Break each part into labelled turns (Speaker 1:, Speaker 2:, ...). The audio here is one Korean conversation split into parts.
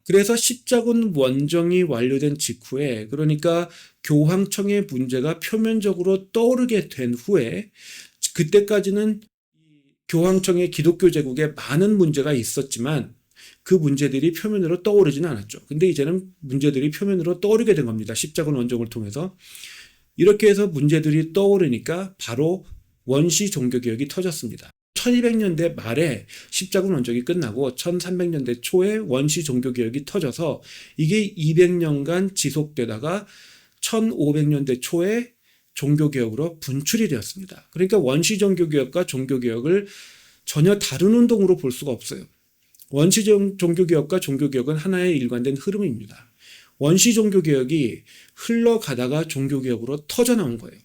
Speaker 1: 그래서 십자군 원정이 완료된 직후에, 그러니까 교황청의 문제가 표면적으로 떠오르게 된 후에, 그때까지는 교황청의 기독교 제국에 많은 문제가 있었지만 그 문제들이 표면으로 떠오르지는 않았죠. 근데 이제는 문제들이 표면으로 떠오르게 된 겁니다. 십자군 원정을 통해서. 이렇게 해서 문제들이 떠오르니까 바로 원시 종교개혁이 터졌습니다. 1200년대 말에 십자군 원정이 끝나고 1300년대 초에 원시 종교개혁이 터져서 이게 200년간 지속되다가 1500년대 초에 종교개혁으로 분출이 되었습니다. 그러니까 원시 종교개혁과 종교개혁을 전혀 다른 운동으로 볼 수가 없어요. 원시 종교개혁과 종교개혁은 하나의 일관된 흐름입니다. 원시 종교개혁이 흘러가다가 종교개혁으로 터져나온 거예요.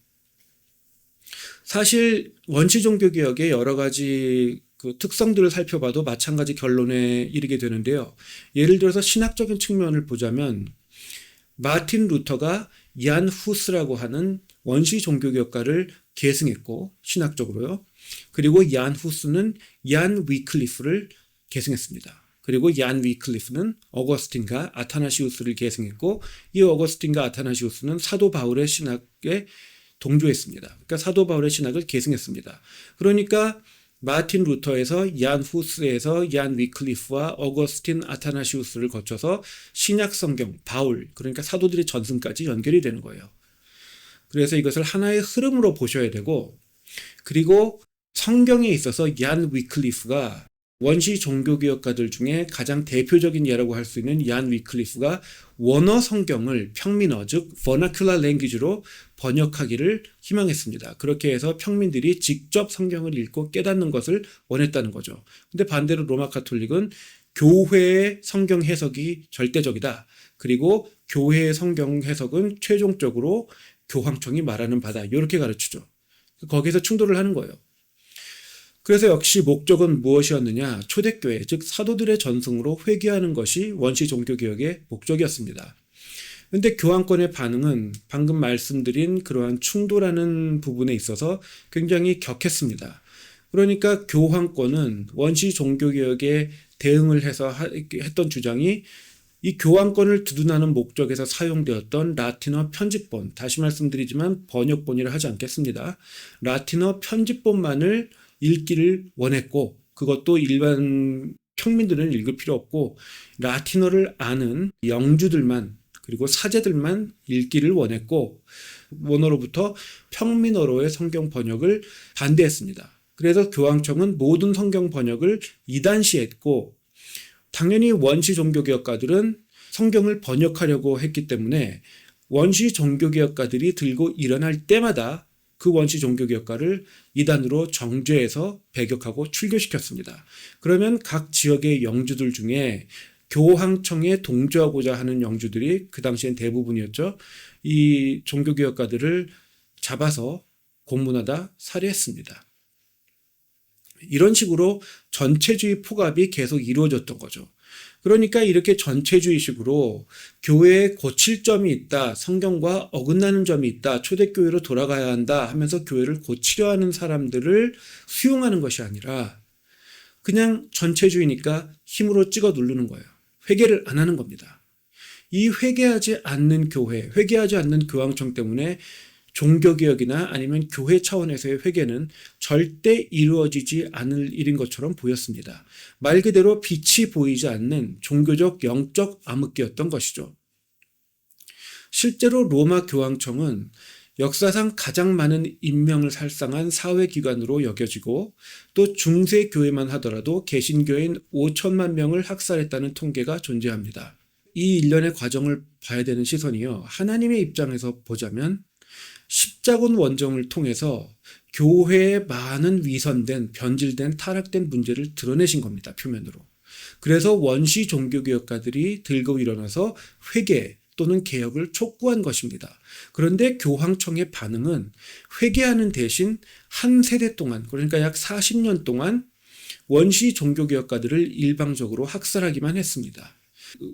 Speaker 1: 사실 원시 종교개혁의 여러 가지 그 특성들을 살펴봐도 마찬가지 결론에 이르게 되는데요. 예를 들어서 신학적인 측면을 보자면 마틴 루터가 얀 후스라고 하는 원시 종교개혁가를 계승했고, 신학적으로요. 그리고 얀 후스는 얀 위클리프를 계승했습니다. 그리고 얀 위클리프는 어거스틴과 아타나시우스를 계승했고, 이 어거스틴과 아타나시우스는 사도 바울의 신학에 동조했습니다. 그러니까 사도 바울의 신학을 계승했습니다. 그러니까 마틴 루터에서 얀 후스에서 얀 위클리프와 어거스틴 아타나시우스를 거쳐서 신약 성경 바울, 그러니까 사도들의 전승까지 연결이 되는 거예요. 그래서 이것을 하나의 흐름으로 보셔야 되고, 그리고 성경에 있어서 얀 위클리프가 원시 종교개혁가들 중에 가장 대표적인 예라고 할 수 있는 얀 위클리프가 원어 성경을 평민어, 즉 vernacular language로 번역하기를 희망했습니다. 그렇게 해서 평민들이 직접 성경을 읽고 깨닫는 것을 원했다는 거죠. 근데 반대로 로마 가톨릭은 교회의 성경 해석이 절대적이다. 그리고 교회의 성경 해석은 최종적으로 교황청이 말하는 바다. 이렇게 가르치죠. 거기서 충돌을 하는 거예요. 그래서 역시 목적은 무엇이었느냐? 초대교회, 즉 사도들의 전승으로 회귀하는 것이 원시 종교개혁의 목적이었습니다. 그런데 교황권의 반응은 방금 말씀드린 그러한 충돌하는 부분에 있어서 굉장히 격했습니다. 그러니까 교황권은 원시 종교개혁에 대응을 해서 했던 주장이 이 교황권을 두둔하는 목적에서 사용되었던 라틴어 편집본, 다시 말씀드리지만 번역본이라 하지 않겠습니다. 라틴어 편집본만을 읽기를 원했고, 그것도 일반 평민들은 읽을 필요 없고 라틴어를 아는 영주들만, 그리고 사제들만 읽기를 원했고, 원어로부터 평민어로의 성경 번역을 반대했습니다. 그래서 교황청은 모든 성경 번역을 이단시했고, 당연히 원시 종교개혁가들은 성경을 번역하려고 했기 때문에 원시 종교개혁가들이 들고 일어날 때마다 그 원시 종교개혁가를 이단으로 정죄해서 배격하고 출교시켰습니다. 그러면 각 지역의 영주들 중에 교황청에 동조하고자 하는 영주들이 그 당시엔 대부분이었죠. 이 종교개혁가들을 잡아서 고문하다 살해했습니다. 이런 식으로 전체주의 포갑이 계속 이루어졌던 거죠. 그러니까 이렇게 전체주의식으로 교회에 고칠 점이 있다, 성경과 어긋나는 점이 있다, 초대교회로 돌아가야 한다 하면서 교회를 고치려 하는 사람들을 수용하는 것이 아니라 그냥 전체주의니까 힘으로 찍어 누르는 거예요. 회개를 안 하는 겁니다. 이 회개하지 않는 교회, 회개하지 않는 교황청 때문에 종교개혁이나 아니면 교회 차원에서의 회개는 절대 이루어지지 않을 일인 것처럼 보였습니다. 말 그대로 빛이 보이지 않는 종교적 영적 암흑기였던 것이죠. 실제로 로마 교황청은 역사상 가장 많은 인명을 살상한 사회기관으로 여겨지고, 또 중세교회만 하더라도 개신교인 5천만 명을 학살했다는 통계가 존재합니다. 이 일련의 과정을 봐야 되는 시선이요, 하나님의 입장에서 보자면 십자군 원정을 통해서 교회에 많은 위선된, 변질된, 타락된 문제를 드러내신 겁니다. 표면으로. 그래서 원시 종교개혁가들이 들고 일어나서 회개 또는 개혁을 촉구한 것입니다. 그런데 교황청의 반응은 회개하는 대신 한 세대 동안, 그러니까 약 40년 동안 원시 종교개혁가들을 일방적으로 학살하기만 했습니다.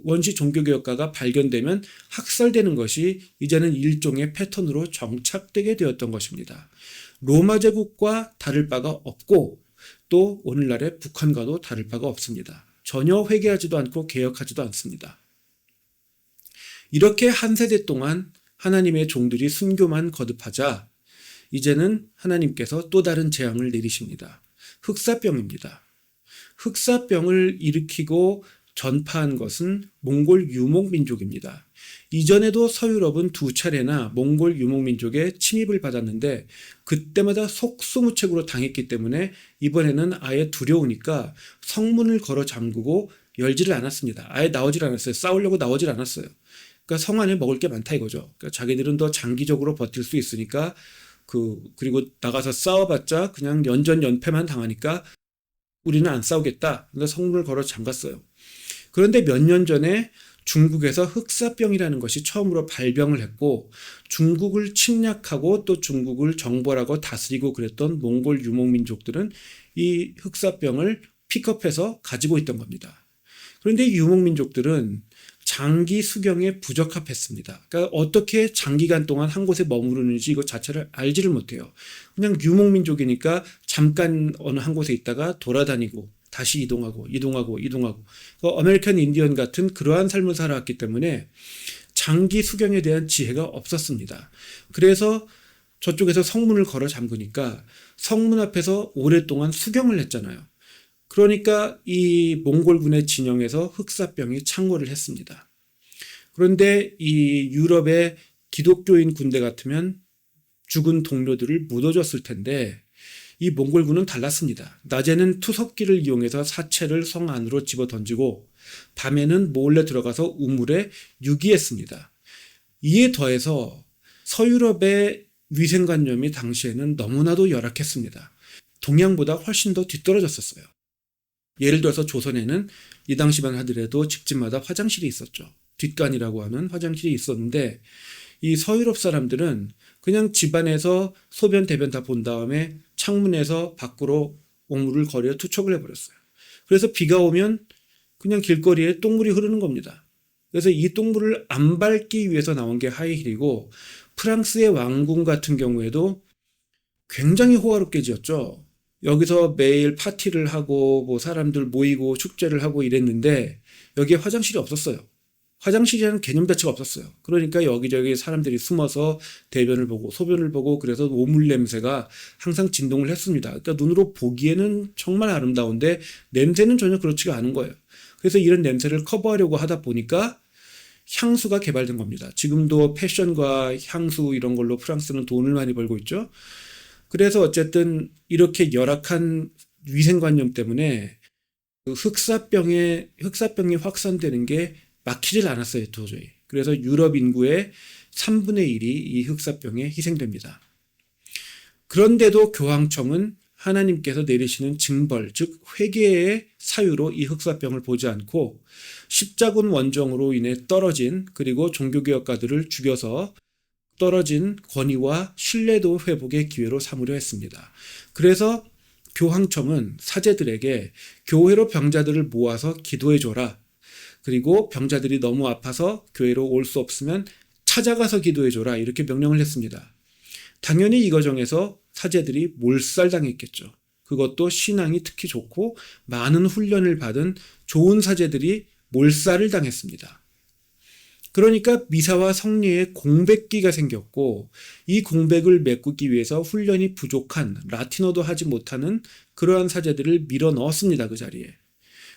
Speaker 1: 원시 종교개혁가가 발견되면 학살되는 것이 이제는 일종의 패턴으로 정착되게 되었던 것입니다. 로마 제국과 다를 바가 없고, 또 오늘날의 북한과도 다를 바가 없습니다. 전혀 회개하지도 않고 개혁하지도 않습니다. 이렇게 한 세대 동안 하나님의 종들이 순교만 거듭하자 이제는 하나님께서 또 다른 재앙을 내리십니다. 흑사병입니다. 흑사병을 일으키고 전파한 것은 몽골 유목민족입니다. 이전에도 서유럽은 2차례나 몽골 유목민족의 침입을 받았는데 그때마다 속수무책으로 당했기 때문에 이번에는 아예 두려우니까 성문을 걸어 잠그고 열지를 않았습니다. 아예 나오질 않았어요. 싸우려고 나오질 않았어요. 그러니까 성 안에 먹을 게 많다 이거죠. 그러니까 자기들은 더 장기적으로 버틸 수 있으니까 그리고 나가서 싸워봤자 그냥 연전연패만 당하니까 우리는 안 싸우겠다. 그래서 성문을 걸어 잠갔어요. 그런데 몇 년 전에 중국에서 흑사병이라는 것이 처음으로 발병을 했고 중국을 침략하고 또 중국을 정벌하고 다스리고 그랬던 몽골 유목민족들은 이 흑사병을 픽업해서 가지고 있던 겁니다. 그런데 이 유목민족들은 장기 수경에 부적합했습니다. 그러니까 어떻게 장기간 동안 한 곳에 머무르는지 이거 자체를 알지를 못해요. 그냥 유목민족이니까 잠깐 어느 한 곳에 있다가 돌아다니고 다시 이동하고. 아메리칸 인디언 같은 그러한 삶을 살아왔기 때문에 장기 수경에 대한 지혜가 없었습니다. 그래서 저쪽에서 성문을 걸어 잠그니까 성문 앞에서 오랫동안 수경을 했잖아요. 그러니까 이 몽골군의 진영에서 흑사병이 창궐을 했습니다. 그런데 이 유럽의 기독교인 군대 같으면 죽은 동료들을 묻어줬을 텐데 이 몽골군은 달랐습니다. 낮에는 투석기를 이용해서 사체를 성 안으로 집어 던지고 밤에는 몰래 들어가서 우물에 유기했습니다. 이에 더해서 서유럽의 위생관념이 당시에는 너무나도 열악했습니다. 동양보다 훨씬 더 뒤떨어졌었어요. 예를 들어서 조선에는 이 당시만 하더라도 집집마다 화장실이 있었죠. 뒷간이라고 하는 화장실이 있었는데 이 서유럽 사람들은 그냥 집안에서 소변 대변 다 본 다음에 창문에서 밖으로 옥물을 거리에 투척을 해버렸어요. 그래서 비가 오면 그냥 길거리에 똥물이 흐르는 겁니다. 그래서 이 똥물을 안 밟기 위해서 나온 게 하이힐이고 프랑스의 왕궁 같은 경우에도 굉장히 호화롭게 지었죠. 여기서 매일 파티를 하고 뭐 사람들 모이고 축제를 하고 이랬는데 여기에 화장실이 없었어요. 화장실이라는 개념 자체가 없었어요. 그러니까 여기저기 사람들이 숨어서 대변을 보고 소변을 보고 그래서 오물 냄새가 항상 진동을 했습니다. 그러니까 눈으로 보기에는 정말 아름다운데 냄새는 전혀 그렇지가 않은 거예요. 그래서 이런 냄새를 커버하려고 하다 보니까 향수가 개발된 겁니다. 지금도 패션과 향수 이런 걸로 프랑스는 돈을 많이 벌고 있죠. 그래서 어쨌든 이렇게 열악한 위생관념 때문에 흑사병이 확산되는 게 막히질 않았어요, 도저히. 그래서 유럽 인구의 3분의 1이 이 흑사병에 희생됩니다. 그런데도 교황청은 하나님께서 내리시는 징벌, 즉 회개의 사유로 이 흑사병을 보지 않고 십자군 원정으로 인해 떨어진 그리고 종교개혁가들을 죽여서 떨어진 권위와 신뢰도 회복의 기회로 삼으려 했습니다. 그래서 교황청은 사제들에게 교회로 병자들을 모아서 기도해줘라. 그리고 병자들이 너무 아파서 교회로 올 수 없으면 찾아가서 기도해줘라. 이렇게 명령을 했습니다. 당연히 이 과정에서 사제들이 몰살당했겠죠. 그것도 신앙이 특히 좋고 많은 훈련을 받은 좋은 사제들이 몰살을 당했습니다. 그러니까 미사와 성례의 공백기가 생겼고 이 공백을 메꾸기 위해서 훈련이 부족한 라틴어도 하지 못하는 그러한 사제들을 밀어 넣었습니다. 그 자리에.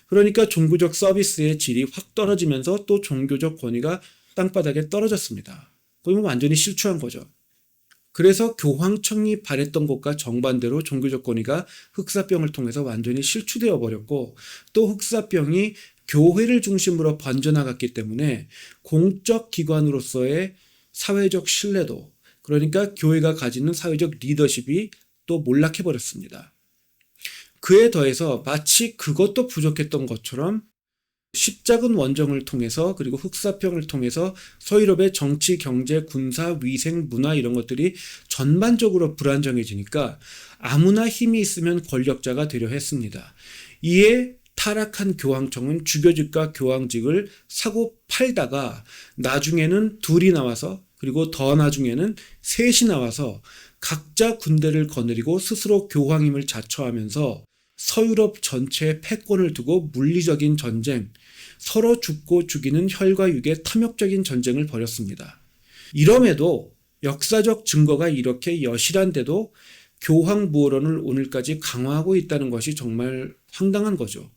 Speaker 1: 그러니까 종교적 서비스의 질이 확 떨어지면서 또 종교적 권위가 땅바닥에 떨어졌습니다. 거의 완전히 실추한 거죠. 그래서 교황청이 바랬던 것과 정반대로 종교적 권위가 흑사병을 통해서 완전히 실추되어 버렸고 또 흑사병이 교회를 중심으로 번져나갔기 때문에 공적 기관으로서의 사회적 신뢰도, 그러니까 교회가 가지는 사회적 리더십이 또 몰락해버렸습니다. 그에 더해서 마치 그것도 부족했던 것처럼 십자군 원정을 통해서 그리고 흑사병을 통해서 서유럽의 정치, 경제, 군사, 위생, 문화 이런 것들이 전반적으로 불안정해지니까 아무나 힘이 있으면 권력자가 되려 했습니다. 이에 타락한 교황청은 주교직과 교황직을 사고 팔다가 나중에는 둘이 나와서 그리고 더 나중에는 셋이 나와서 각자 군대를 거느리고 스스로 교황임을 자처하면서 서유럽 전체의 패권을 두고 물리적인 전쟁, 서로 죽고 죽이는 혈과 육의 탐욕적인 전쟁을 벌였습니다. 이럼에도 역사적 증거가 이렇게 여실한데도 교황 무오론을 오늘까지 강화하고 있다는 것이 정말 황당한 거죠.